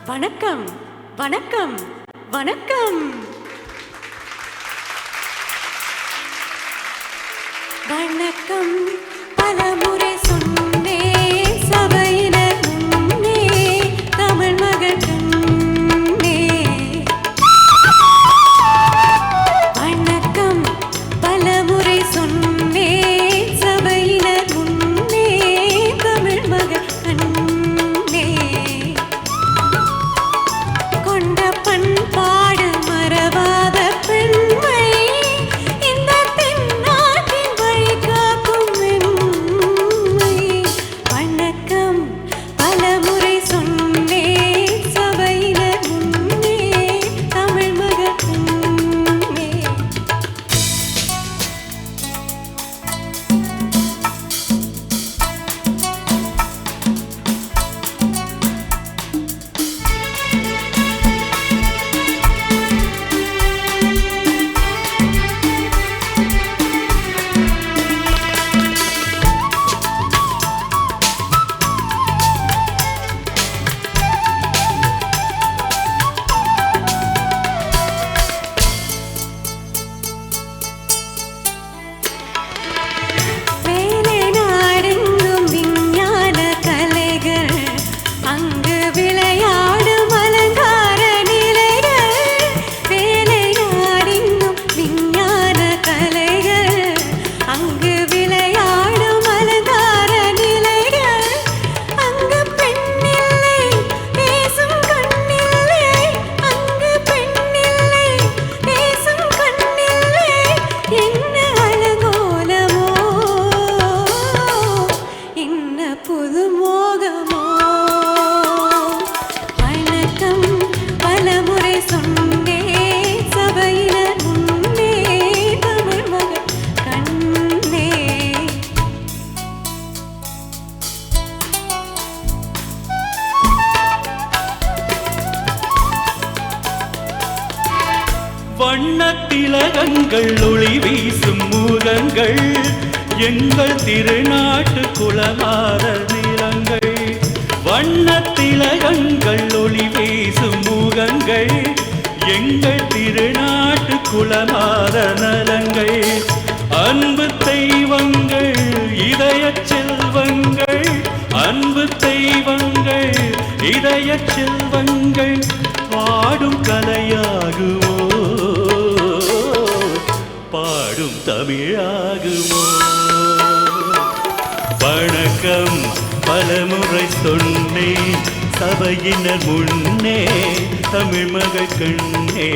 வணக்கம் வணக்கம் வணக்கம் வணக்கம் பலமுறை சொன்னே சபையினர் முன்னே தமிழ் மகள் கண்ணே வணக்கம் பலமுறை சொன்னே சபையினர் முன்னே தமிழ் மகள் கண்ணே கொண்ட பண்பாடு மறவாத பெண்மை இந்த தென்னாட்டின் வழிகாக்கும் வெண்மை வணக்கம் பலமுறை சொன்னே சபையினர் முன்னே தமிழ் மகள் கண்ணே வண்ணத்திலகங்கள் ஒளி வீசும் முகங்கள் எங்கள் திருநாட்டு குலமார நிலங்கள் வண்ணத்திலகங்கள் ஒளி வீசும் முகங்கள் எங்கள் திருநாட்டு குலமார நலங்கள் அன்பு தெய்வங்கள் இதய செல்வங்கள் அன்பு தெய்வங்கள் இதய செல்வங்கள் பாடும் கலையாகுமோ பாடும் தமிழாகுமோ வணக்கம் பலமுறை சொன்னேன் சபையினர் முன்னே தமிழ் மகள் கண்ணே